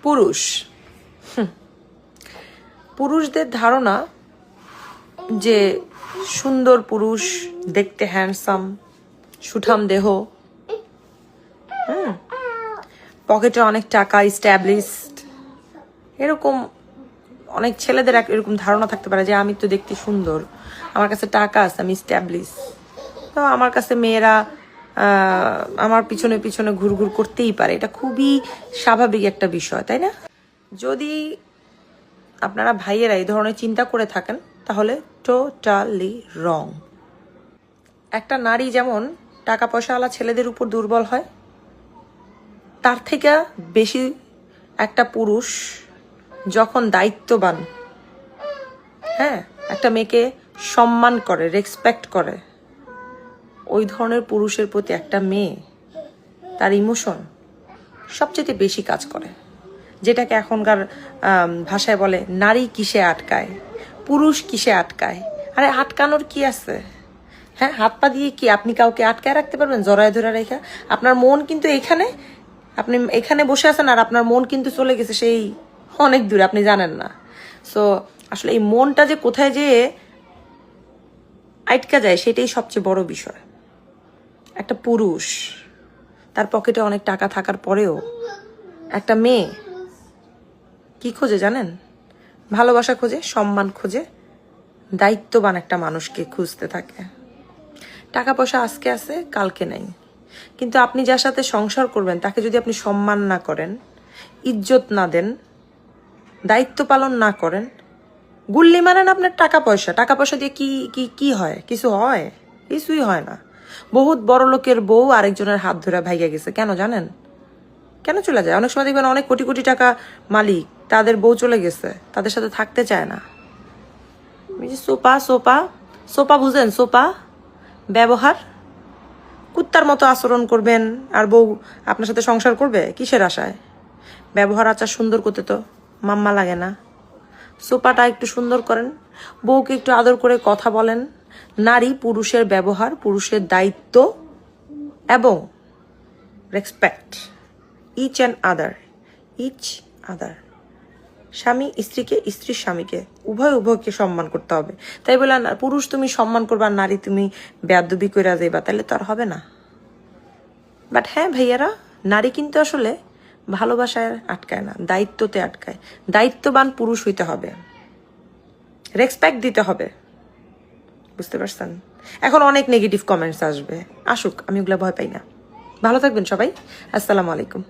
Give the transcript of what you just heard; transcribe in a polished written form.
পুরুষ পুরুষদের ধারণা যে সুন্দর পুরুষ, দেখতে হ্যান্ডসাম, সুঠাম দেহ, পকেটে অনেক টাকা, স্ট্যাবলিশড, এরকম অনেক ছেলেদের এরকম ধারণা থাকতে পারে যে আমি তো দেখতে সুন্দর, আমার কাছে টাকা আছে, আমি স্ট্যাবলিশ, তো আমার কাছে মেয়েরা আমার পিছনে পিছনে ঘুরঘুর করতেই পারে। এটা খুবই স্বাভাবিক একটা বিষয়, তাই না? যদি আপনারা ভাইয়েরা এই ধরনের চিন্তা করে থাকেন তাহলে টোটালি রং। একটা নারী যেমন টাকা পয়সাওয়ালা ছেলেদের উপর দুর্বল হয়, তার থেকে বেশি একটা পুরুষ যখন দায়িত্ববান, একটা মেয়েকে সম্মান করে, রেসপেক্ট করে, ওই ধরনের পুরুষের প্রতি একটা মেয়ে তার ইমোশন সবচেয়ে বেশি কাজ করে, যেটাকে এখনকার ভাষায় বলে নারী কিসে আটকায়, পুরুষ কিসে আটকায়। আরে আটকানোর কি আছে? হাত পা দিয়ে কি আপনি কাউকে আটকায় রাখতে পারবেন জড়ায় ধরে রেখা? আপনার মন কিন্তু এখানে, আপনি এখানে বসে আছেন আর আপনার মন কিন্তু চলে গেছে সেই অনেক দূরে, আপনি জানেন না। সো আসলে এই মনটা যে কোথায় যেয়ে আটকা যায় সেটাই সবচেয়ে বড় বিষয়। একটা পুরুষ তার পকেটে অনেক টাকা থাকার পরেও একটা মেয়ে কি খোঁজে জানেন? ভালোবাসা খোঁজে, সম্মান খোঁজে, দায়িত্ববান একটা মানুষকে খুঁজতে থাকে। টাকা পয়সা আজকে আছে, কালকে নাই, কিন্তু আপনি যার সাথে সংসার করবেন তাকে যদি আপনি সম্মান না করেন, ইজ্জত না দেন, দায়িত্ব পালন না করেন, গুল্লি মারেন আপনার টাকা পয়সা, টাকা পয়সা দিয়ে কি কি কি হয়? কিছু হয়? কিছুই হয় না। বহুত বড় লোকের বউ আরেকজনের হাত ধরে ভাইগা গেছে, কেন জানেন? কেন চলে যায়? অনেক সময় দেখবেন অনেক কোটি কোটি টাকা মালিক, তাদের বউ চলে গেছে, তাদের সাথে থাকতে চায় না। সোপা সোপা সোপা বুঝেন? সোপা ব্যবহার, কুত্তার মতো আচরণ করবেন আর বউ আপনার সাথে সংসার করবে কিসের আশায়? ব্যবহার আচার সুন্দর করতে তো মাম্মা লাগে না? সোপাটা একটু সুন্দর করেন, বউকে একটু আদর করে কথা বলেন। নারী পুরুষের ব্যবহার, পুরুষের দায়িত্ব এবং রেসপেক্ট, ইচ আদার, স্বামী স্ত্রীকে, স্ত্রী স্বামীকে, উভয়কে সম্মান করতে হবে। তাই বলে পুরুষ তুমি সম্মান করবা, নারী তুমি বেয়াদবি কইরা যাইবা, তাহলে তো আর হবে না। বাট হ্যাঁ ভাইয়ারা, নারী কিন্তু আসলে ভালোবাসায় আটকায় না, দায়িত্বতে আটকায়। দায়িত্ববান পুরুষ হইতে হবে, রেসপেক্ট দিতে হবে, বুঝতে পারছেন? এখন অনেক নেগেটিভ কমেন্টস আসবে, আসুক, আমি ওগুলা ভয় পাই না। ভালো থাকবেন সবাই, আসসালামু আলাইকুম।